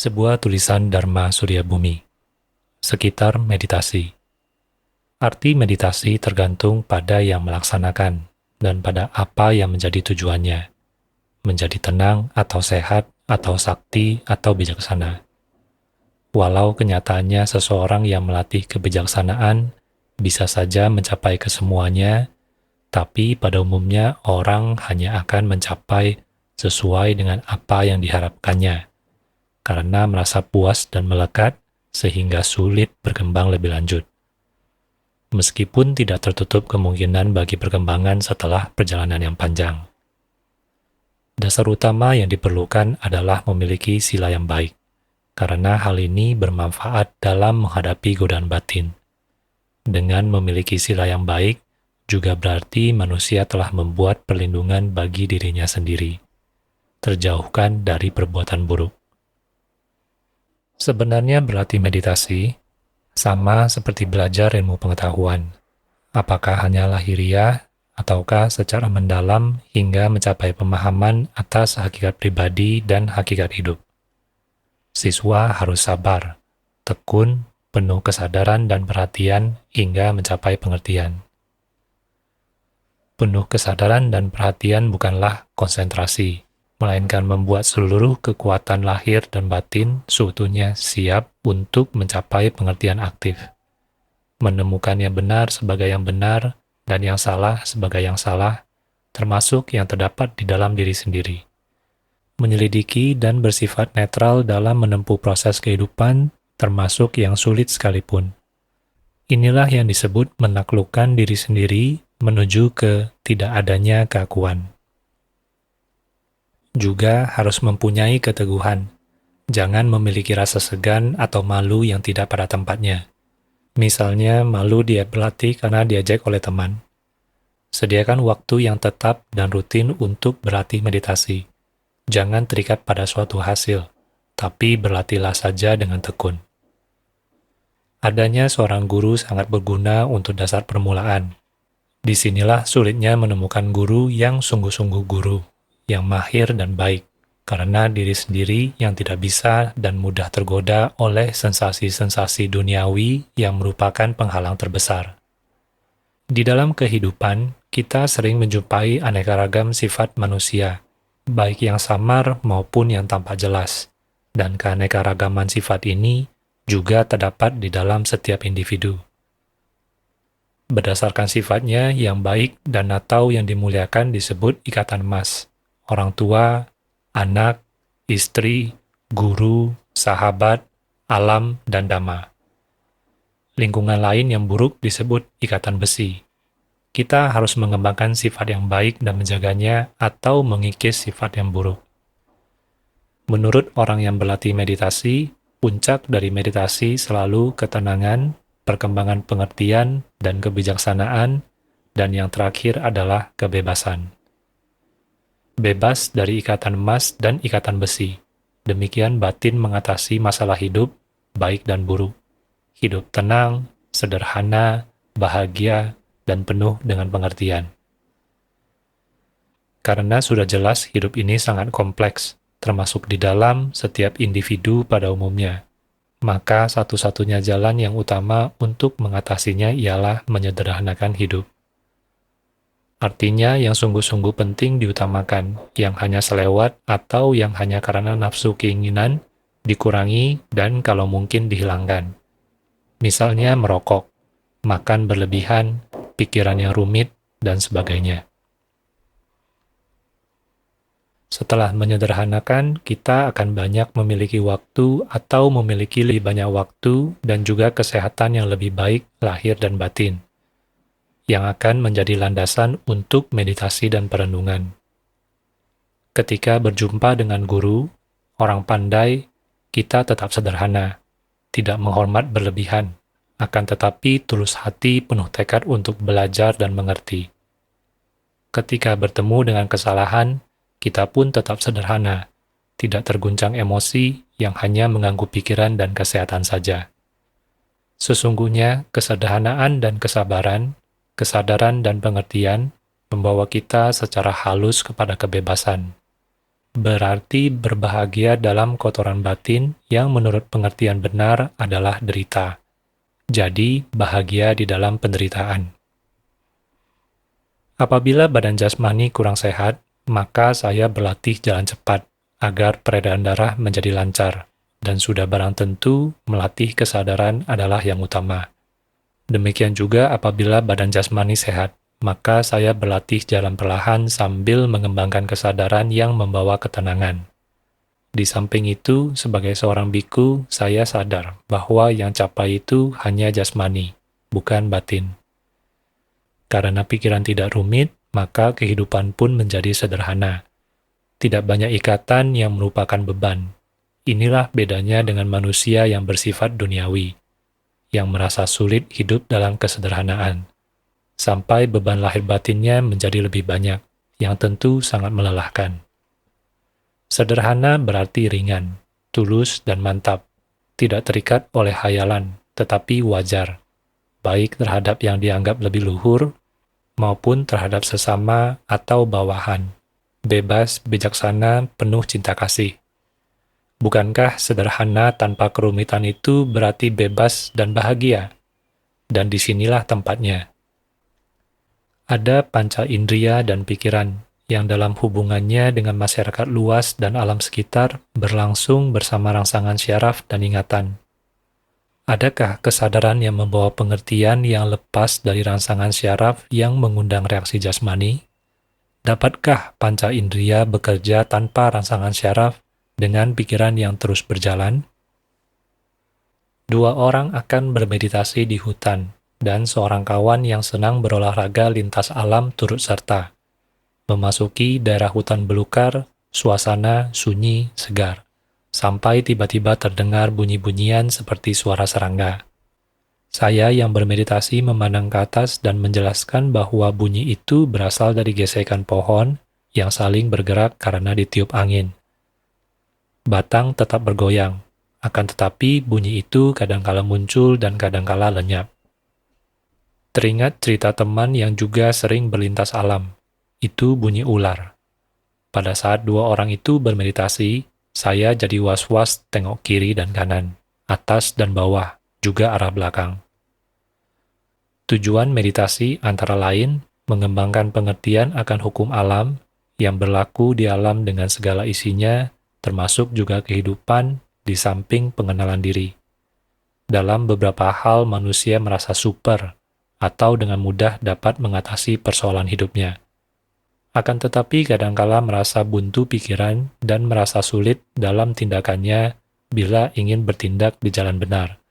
Sebuah tulisan Dharma Surya Bumi. Sekitar meditasi. Arti meditasi tergantung pada yang melaksanakan dan pada apa yang menjadi tujuannya. Menjadi tenang atau sehat atau sakti atau bijaksana. Walau kenyataannya seseorang yang melatih kebijaksanaan bisa saja mencapai kesemuanya, tapi pada umumnya orang hanya akan mencapai sesuai dengan apa yang diharapkannya, karena merasa puas dan melekat sehingga sulit berkembang lebih lanjut. Meskipun tidak tertutup kemungkinan bagi perkembangan setelah perjalanan yang panjang. Dasar utama yang diperlukan adalah memiliki sila yang baik, karena hal ini bermanfaat dalam menghadapi godaan batin. Dengan memiliki sila yang baik, juga berarti manusia telah membuat perlindungan bagi dirinya sendiri, terjauhkan dari perbuatan buruk. Sebenarnya berlatih meditasi sama seperti belajar ilmu pengetahuan, apakah hanya lahiriah ataukah secara mendalam hingga mencapai pemahaman atas hakikat pribadi dan hakikat hidup. Siswa harus sabar, tekun, penuh kesadaran dan perhatian hingga mencapai pengertian. Penuh kesadaran dan perhatian bukanlah konsentrasi, melainkan membuat seluruh kekuatan lahir dan batin seutuhnya siap untuk mencapai pengertian aktif. Menemukan yang benar sebagai yang benar dan yang salah sebagai yang salah, termasuk yang terdapat di dalam diri sendiri. Menyelidiki dan bersifat netral dalam menempuh proses kehidupan, termasuk yang sulit sekalipun. Inilah yang disebut menaklukkan diri sendiri menuju ke tidak adanya keakuan. Juga harus mempunyai keteguhan. Jangan memiliki rasa segan atau malu yang tidak pada tempatnya. Misalnya, malu dia berlatih karena diajak oleh teman. Sediakan waktu yang tetap dan rutin untuk berlatih meditasi. Jangan terikat pada suatu hasil, tapi berlatihlah saja dengan tekun. Adanya seorang guru sangat berguna untuk dasar permulaan. Disinilah sulitnya menemukan guru yang sungguh-sungguh guru, yang mahir dan baik, karena diri sendiri yang tidak bisa dan mudah tergoda oleh sensasi-sensasi duniawi yang merupakan penghalang terbesar. Di dalam kehidupan, kita sering menjumpai aneka ragam sifat manusia, baik yang samar maupun yang tampak jelas, dan keanekaragaman sifat ini juga terdapat di dalam setiap individu. Berdasarkan sifatnya yang baik dan atau yang dimuliakan disebut ikatan emas. Orang tua, anak, istri, guru, sahabat, alam, dan dhamma. Lingkungan lain yang buruk disebut ikatan besi. Kita harus mengembangkan sifat yang baik dan menjaganya atau mengikis sifat yang buruk. Menurut orang yang berlatih meditasi, puncak dari meditasi selalu ketenangan, perkembangan pengertian, dan kebijaksanaan, dan yang terakhir adalah kebebasan. Bebas dari ikatan emas dan ikatan besi. Demikian batin mengatasi masalah hidup, baik dan buruk. Hidup tenang, sederhana, bahagia, dan penuh dengan pengertian. Karena sudah jelas hidup ini sangat kompleks, termasuk di dalam setiap individu pada umumnya. Maka satu-satunya jalan yang utama untuk mengatasinya ialah menyederhanakan hidup. Artinya yang sungguh-sungguh penting diutamakan, yang hanya selewat atau yang hanya karena nafsu keinginan, dikurangi dan kalau mungkin dihilangkan. Misalnya merokok, makan berlebihan, pikiran yang rumit, dan sebagainya. Setelah menyederhanakan, kita akan banyak memiliki waktu atau memiliki lebih banyak waktu dan juga kesehatan yang lebih baik lahir dan batin, yang akan menjadi landasan untuk meditasi dan perenungan. Ketika berjumpa dengan guru, orang pandai, kita tetap sederhana, tidak menghormat berlebihan, akan tetapi tulus hati penuh tekad untuk belajar dan mengerti. Ketika bertemu dengan kesalahan, kita pun tetap sederhana, tidak terguncang emosi yang hanya mengganggu pikiran dan kesehatan saja. Sesungguhnya, kesederhanaan dan kesabaran, kesadaran dan pengertian membawa kita secara halus kepada kebebasan. berarti berbahagia dalam kotoran batin yang menurut pengertian benar adalah derita. Jadi, bahagia di dalam penderitaan. Apabila badan jasmani kurang sehat, maka saya berlatih jalan cepat agar peredaran darah menjadi lancar, dan sudah barang tentu melatih kesadaran adalah yang utama. Demikian juga apabila badan jasmani sehat, maka saya berlatih jalan perlahan sambil mengembangkan kesadaran yang membawa ketenangan. Di samping itu, sebagai seorang biku, saya sadar bahwa yang capai itu hanya jasmani, bukan batin. Karena pikiran tidak rumit, maka kehidupan pun menjadi sederhana. Tidak banyak ikatan yang merupakan beban. Inilah bedanya dengan manusia yang bersifat duniawi, yang merasa sulit hidup dalam kesederhanaan. Sampai beban lahir batinnya menjadi lebih banyak, yang tentu sangat melelahkan. Sederhana berarti ringan, tulus dan mantap, tidak terikat oleh khayalan, tetapi wajar, baik terhadap yang dianggap lebih luhur, maupun terhadap sesama atau bawahan, bebas, bijaksana, penuh cinta kasih. Bukankah sederhana tanpa kerumitan itu berarti bebas dan bahagia? Dan disinilah tempatnya. Ada panca indria dan pikiran yang dalam hubungannya dengan masyarakat luas dan alam sekitar berlangsung bersama rangsangan syaraf dan ingatan. Adakah kesadaran yang membawa pengertian yang lepas dari rangsangan syaraf yang mengundang reaksi jasmani? Dapatkah panca indria bekerja tanpa rangsangan syaraf dengan pikiran yang terus berjalan? Dua orang akan bermeditasi di hutan, dan seorang kawan yang senang berolahraga lintas alam turut serta. Memasuki daerah hutan belukar, suasana sunyi, segar. Sampai tiba-tiba terdengar bunyi-bunyian seperti suara serangga. Saya yang bermeditasi memandang ke atas dan menjelaskan bahwa bunyi itu berasal dari gesekan pohon yang saling bergerak karena ditiup angin. Batang tetap bergoyang, akan tetapi bunyi itu kadangkala muncul dan kadangkala lenyap. Teringat cerita teman yang juga sering berlintas alam. Itu bunyi ular. Pada saat dua orang itu bermeditasi, saya jadi was-was tengok kiri dan kanan, atas dan bawah, juga arah belakang. Tujuan meditasi antara lain mengembangkan pengertian akan hukum alam yang berlaku di alam dengan segala isinya, termasuk juga kehidupan di samping pengenalan diri. Dalam beberapa hal manusia merasa super atau dengan mudah dapat mengatasi persoalan hidupnya. Akan tetapi kadangkala merasa buntu pikiran dan merasa sulit dalam tindakannya bila ingin bertindak di jalan benar.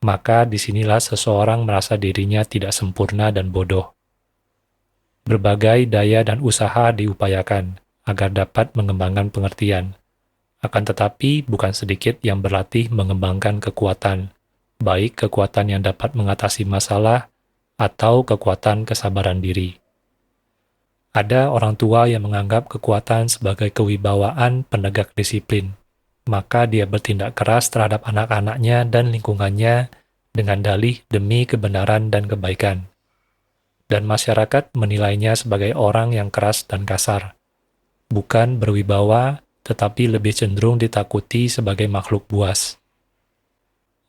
Maka disinilah seseorang merasa dirinya tidak sempurna dan bodoh. Berbagai daya dan usaha diupayakan agar dapat mengembangkan pengertian. Akan tetapi bukan sedikit yang berlatih mengembangkan kekuatan, baik kekuatan yang dapat mengatasi masalah atau kekuatan kesabaran diri. Ada orang tua yang menganggap kekuatan sebagai kewibawaan penegak disiplin, maka dia bertindak keras terhadap anak-anaknya dan lingkungannya dengan dalih demi kebenaran dan kebaikan. Dan masyarakat menilainya sebagai orang yang keras dan kasar, bukan berwibawa, tetapi lebih cenderung ditakuti sebagai makhluk buas.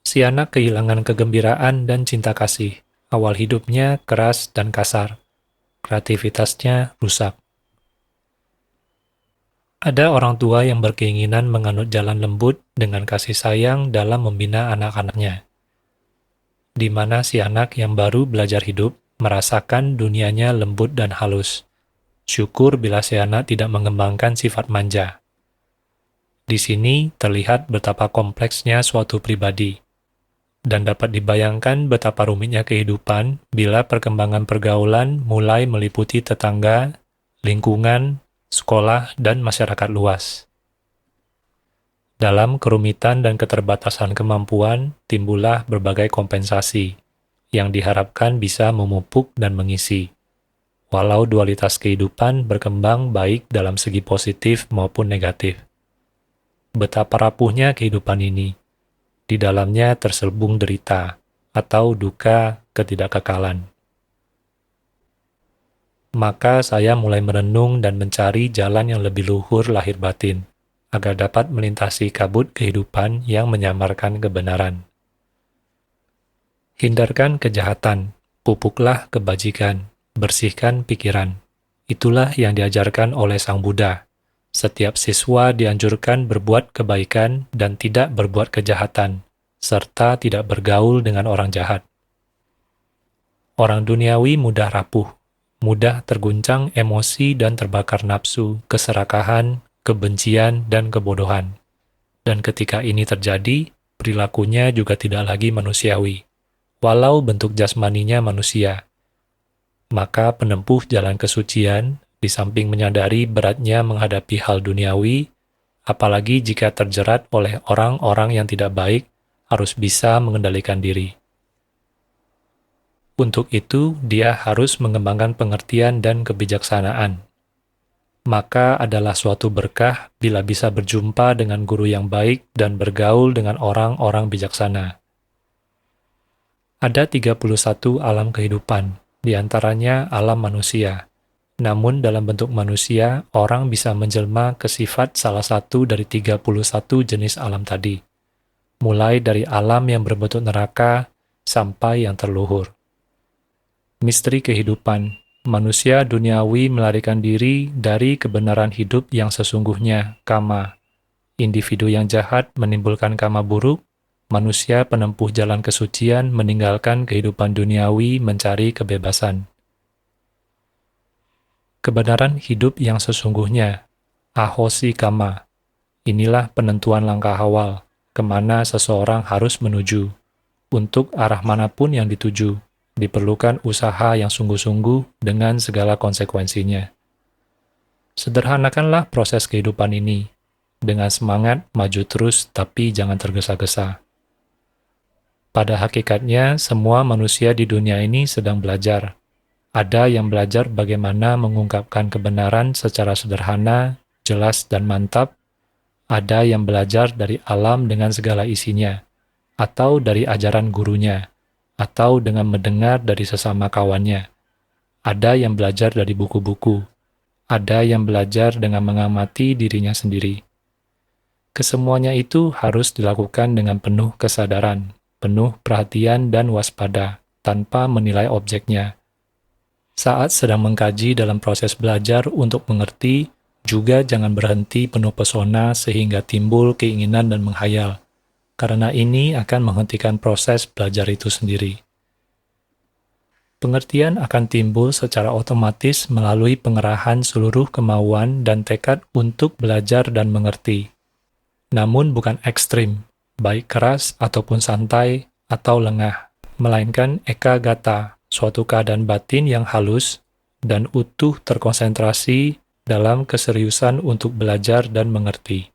Si anak kehilangan kegembiraan dan cinta kasih. Awal hidupnya keras dan kasar. Kreativitasnya rusak. Ada orang tua yang berkeinginan menganut jalan lembut dengan kasih sayang dalam membina anak-anaknya, di mana si anak yang baru belajar hidup merasakan dunianya lembut dan halus. Syukur bila si anak tidak mengembangkan sifat manja. Di sini terlihat betapa kompleksnya suatu pribadi, dan dapat dibayangkan betapa rumitnya kehidupan bila perkembangan pergaulan mulai meliputi tetangga, lingkungan, sekolah, dan masyarakat luas. Dalam kerumitan dan keterbatasan kemampuan, timbullah berbagai kompensasi yang diharapkan bisa memupuk dan mengisi. Walau dualitas kehidupan berkembang baik dalam segi positif maupun negatif. Betapa rapuhnya kehidupan ini. Di dalamnya terselubung derita atau duka ketidakkekalan. Maka saya mulai merenung dan mencari jalan yang lebih luhur lahir batin, agar dapat melintasi kabut kehidupan yang menyamarkan kebenaran. Hindarkan kejahatan, pupuklah kebajikan, bersihkan pikiran. Itulah yang diajarkan oleh Sang Buddha. Setiap siswa dianjurkan berbuat kebaikan dan tidak berbuat kejahatan, serta tidak bergaul dengan orang jahat. Orang duniawi mudah rapuh, mudah terguncang emosi dan terbakar nafsu, keserakahan, kebencian, dan kebodohan. Dan ketika ini terjadi, perilakunya juga tidak lagi manusiawi, walau bentuk jasmaninya manusia. Maka penempuh jalan kesucian, di samping menyadari beratnya menghadapi hal duniawi, apalagi jika terjerat oleh orang-orang yang tidak baik, harus bisa mengendalikan diri. Untuk itu, dia harus mengembangkan pengertian dan kebijaksanaan. Maka adalah suatu berkah bila bisa berjumpa dengan guru yang baik dan bergaul dengan orang-orang bijaksana. Ada 31 alam kehidupan, di antaranya alam manusia. Namun dalam bentuk manusia, orang bisa menjelma ke sifat salah satu dari 31 jenis alam tadi, mulai dari alam yang berbentuk neraka sampai yang terluhur. Misteri kehidupan, manusia duniawi melarikan diri dari kebenaran hidup yang sesungguhnya, kama. Individu yang jahat menimbulkan kama buruk, manusia penempuh jalan kesucian meninggalkan kehidupan duniawi mencari kebebasan. Kebenaran hidup yang sesungguhnya, ahosi kama. Inilah penentuan langkah awal, kemana seseorang harus menuju. Untuk arah manapun yang dituju, diperlukan usaha yang sungguh-sungguh dengan segala konsekuensinya. Sederhanakanlah proses kehidupan ini, dengan semangat maju terus tapi jangan tergesa-gesa. Pada hakikatnya, semua manusia di dunia ini sedang belajar. Ada yang belajar bagaimana mengungkapkan kebenaran secara sederhana, jelas, dan mantap. Ada yang belajar dari alam dengan segala isinya, atau dari ajaran gurunya, atau dengan mendengar dari sesama kawannya. Ada yang belajar dari buku-buku. Ada yang belajar dengan mengamati dirinya sendiri. Kesemuanya itu harus dilakukan dengan penuh kesadaran, penuh perhatian dan waspada, tanpa menilai objeknya. Saat sedang mengkaji dalam proses belajar untuk mengerti, juga jangan berhenti penuh pesona sehingga timbul keinginan dan menghayal, karena ini akan menghentikan proses belajar itu sendiri. Pengertian akan timbul secara otomatis melalui pengerahan seluruh kemauan dan tekad untuk belajar dan mengerti. Namun bukan ekstrim, baik keras ataupun santai atau lengah, melainkan eka gata, suatu keadaan batin yang halus dan utuh terkonsentrasi dalam keseriusan untuk belajar dan mengerti.